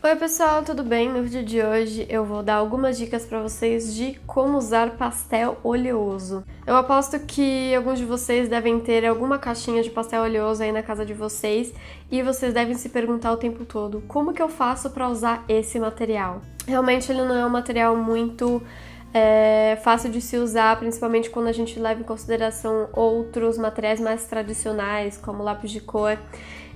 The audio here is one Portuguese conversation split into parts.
Oi pessoal, tudo bem? No vídeo de hoje eu vou dar algumas dicas para vocês de como usar pastel oleoso. Eu aposto que alguns de vocês devem ter alguma caixinha de pastel oleoso aí na casa de vocês e vocês devem se perguntar o tempo todo como que eu faço para usar esse material. Realmente ele não é um material muito fácil de se usar, principalmente quando a gente leva em consideração outros materiais mais tradicionais, como lápis de cor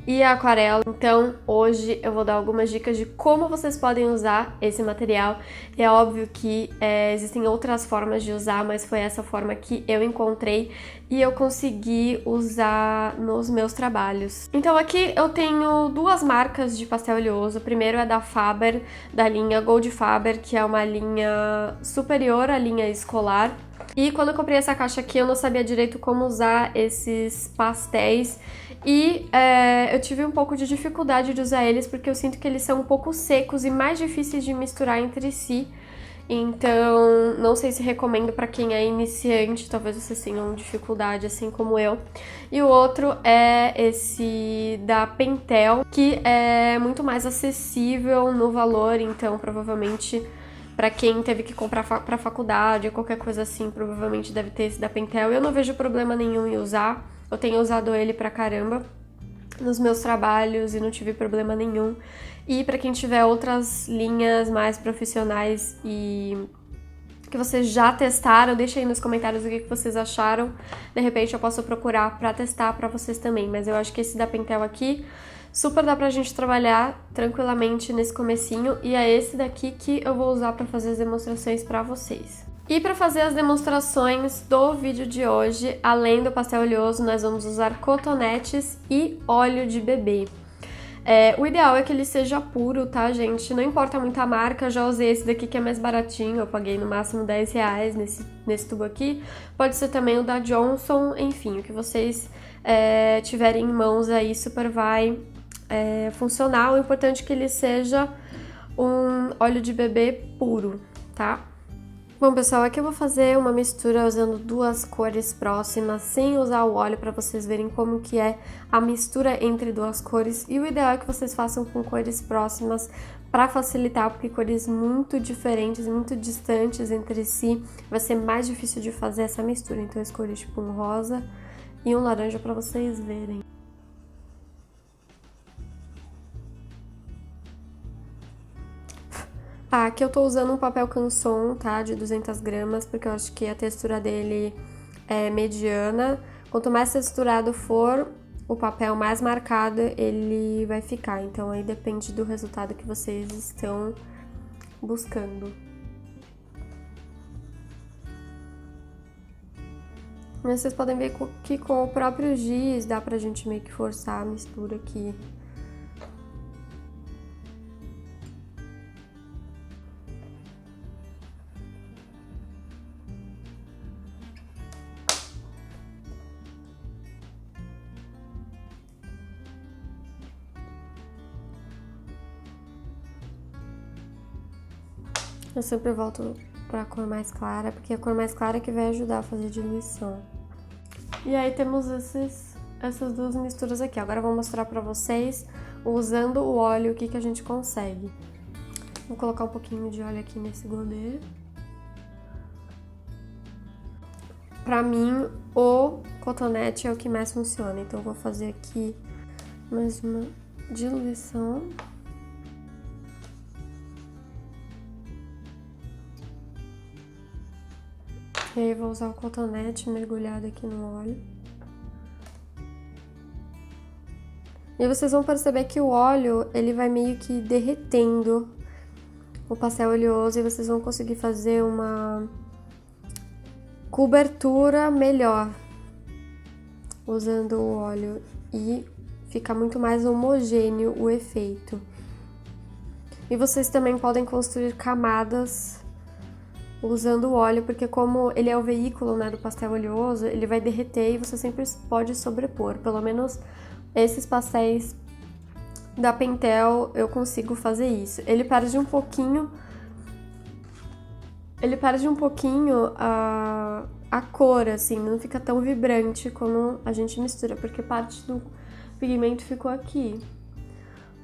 e a aquarela. Então hoje eu vou dar algumas dicas de como vocês podem usar esse material. É óbvio que existem outras formas de usar, mas foi essa forma que eu encontrei e eu consegui usar nos meus trabalhos. Então aqui eu tenho duas marcas de pastel oleoso. O primeiro é da Faber, da linha Gold Faber, que é uma linha superior à linha escolar. E quando eu comprei essa caixa aqui, eu não sabia direito como usar esses pastéis e eu tive um pouco de dificuldade de usar eles porque eu sinto que eles são um pouco secos e mais difíceis de misturar entre si. Então, não sei se recomendo para quem é iniciante, talvez vocês tenham dificuldade assim como eu. E o outro é esse da Pentel, que é muito mais acessível no valor, então provavelmente para quem teve que comprar para faculdade ou qualquer coisa assim, provavelmente deve ter esse da Pentel. Eu não vejo problema nenhum em usar, eu tenho usado ele pra caramba nos meus trabalhos e não tive problema nenhum. E para quem tiver outras linhas mais profissionais e que vocês já testaram, deixa aí nos comentários o que vocês acharam. De repente eu posso procurar para testar para vocês também, mas eu acho que esse da Pentel aqui super dá pra gente trabalhar tranquilamente nesse comecinho e é esse daqui que eu vou usar para fazer as demonstrações para vocês. E para fazer as demonstrações do vídeo de hoje, além do pastel oleoso, nós vamos usar cotonetes e óleo de bebê. O ideal é que ele seja puro, tá, gente? Não importa muito a marca, já usei esse daqui que é mais baratinho, eu paguei no máximo R$10 nesse tubo aqui. Pode ser também o da Johnson, enfim, o que vocês tiverem em mãos aí super vai funcionar. O importante é que ele seja um óleo de bebê puro, tá? Bom, pessoal, aqui eu vou fazer uma mistura usando duas cores próximas, sem usar o óleo, para vocês verem como que é a mistura entre duas cores. E o ideal é que vocês façam com cores próximas para facilitar, porque cores muito diferentes, muito distantes entre si, vai ser mais difícil de fazer essa mistura. Então eu escolhi tipo um rosa e um laranja para vocês verem. Aqui eu tô usando um papel canson, tá, de 200 gramas, porque eu acho que a textura dele é mediana. Quanto mais texturado for o papel, mais marcado ele vai ficar. Então aí depende do resultado que vocês estão buscando. Mas vocês podem ver que com o próprio giz dá pra gente meio que forçar a mistura aqui. Eu sempre volto pra cor mais clara, porque a cor mais clara é que vai ajudar a fazer diluição. E aí temos essas duas misturas aqui. Agora eu vou mostrar pra vocês, usando o óleo, o que a gente consegue. Vou colocar um pouquinho de óleo aqui nesse godê. Pra mim, o cotonete é o que mais funciona, então eu vou fazer aqui mais uma diluição. E aí vou usar o cotonete mergulhado aqui no óleo. E vocês vão perceber que o óleo, ele vai meio que derretendo o pastel oleoso e vocês vão conseguir fazer uma cobertura melhor usando o óleo e fica muito mais homogêneo o efeito. E vocês também podem construir camadas usando o óleo, porque como ele é o veículo, né, do pastel oleoso, ele vai derreter e você sempre pode sobrepor. Pelo menos esses pastéis da Pentel eu consigo fazer isso. Ele perde um pouquinho a cor, assim, não fica tão vibrante quando a gente mistura, porque parte do pigmento ficou aqui.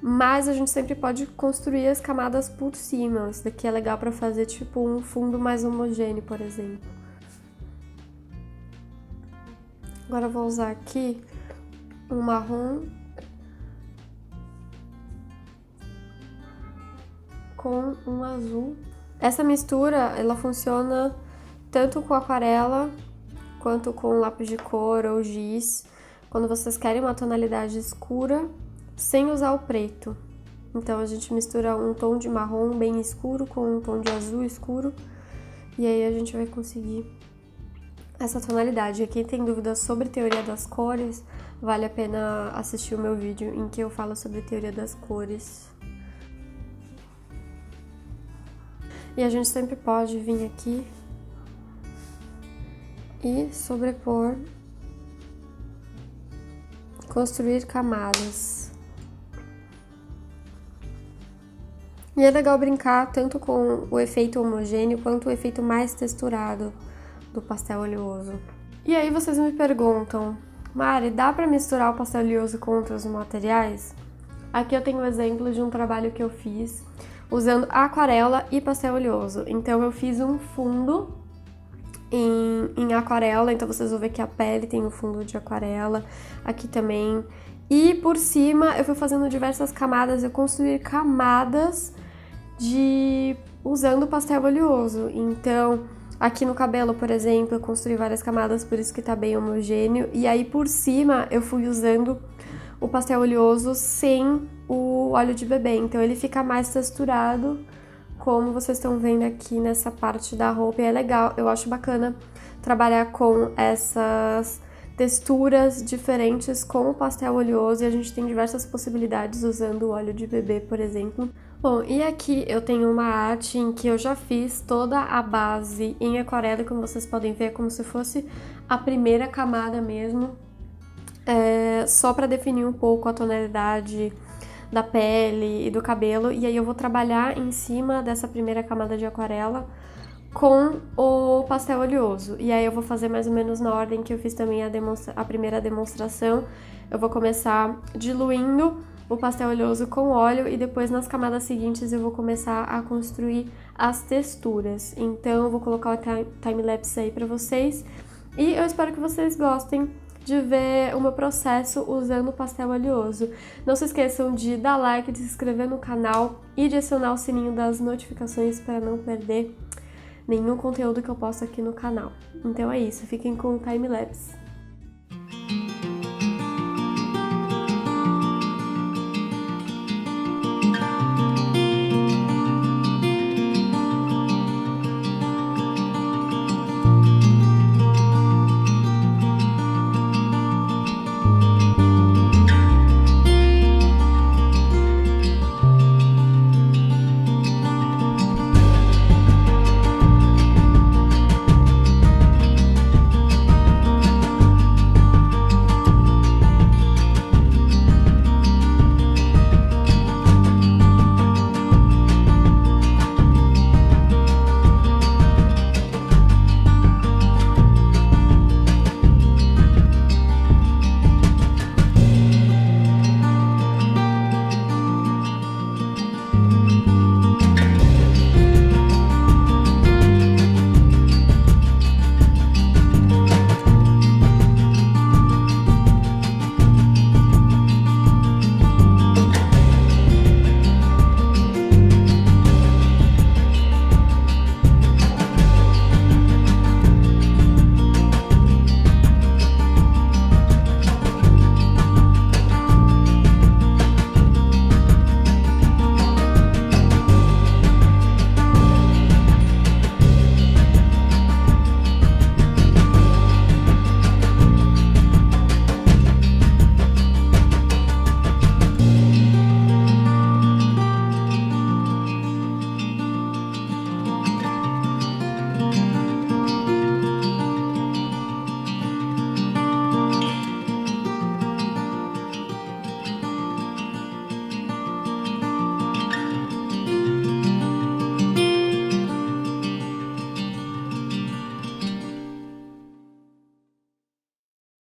mas a gente sempre pode construir as camadas por cima. Isso daqui é legal para fazer tipo um fundo mais homogêneo, por exemplo. Agora eu vou usar aqui um marrom com um azul. Essa mistura, ela funciona tanto com aquarela quanto com lápis de cor ou giz, quando vocês querem uma tonalidade escura sem usar o preto. Então a gente mistura um tom de marrom bem escuro com um tom de azul escuro, e aí a gente vai conseguir essa tonalidade. E quem tem dúvidas sobre teoria das cores, vale a pena assistir o meu vídeo em que eu falo sobre teoria das cores. E a gente sempre pode vir aqui e sobrepor, construir camadas. E é legal brincar tanto com o efeito homogêneo quanto o efeito mais texturado do pastel oleoso. E aí vocês me perguntam, Mari, dá para misturar o pastel oleoso com outros materiais? Aqui eu tenho um exemplo de um trabalho que eu fiz usando aquarela e pastel oleoso. Então eu fiz um fundo em aquarela, então vocês vão ver que a pele tem um fundo de aquarela, aqui também. E por cima eu fui fazendo diversas camadas, eu construí camadas usando pastel oleoso. Então aqui no cabelo, por exemplo, eu construí várias camadas, por isso que tá bem homogêneo. E aí por cima eu fui usando o pastel oleoso sem o óleo de bebê, então ele fica mais texturado, como vocês estão vendo aqui nessa parte da roupa. E é legal, eu acho bacana trabalhar com essas texturas diferentes com o pastel oleoso, e a gente tem diversas possibilidades usando o óleo de bebê, por exemplo. Bom, e aqui eu tenho uma arte em que eu já fiz toda a base em aquarela, como vocês podem ver, como se fosse a primeira camada mesmo, só para definir um pouco a tonalidade da pele e do cabelo, e aí eu vou trabalhar em cima dessa primeira camada de aquarela com o pastel oleoso. E aí eu vou fazer mais ou menos na ordem que eu fiz também a primeira demonstração. Eu vou começar diluindo o pastel oleoso com óleo e depois nas camadas seguintes eu vou começar a construir as texturas. Então eu vou colocar o time-lapse aí pra vocês e eu espero que vocês gostem de ver o meu processo usando o pastel oleoso. Não se esqueçam de dar like, de se inscrever no canal e de acionar o sininho das notificações para não perder nenhum conteúdo que eu posto aqui no canal. Então é isso, fiquem com o time-lapse.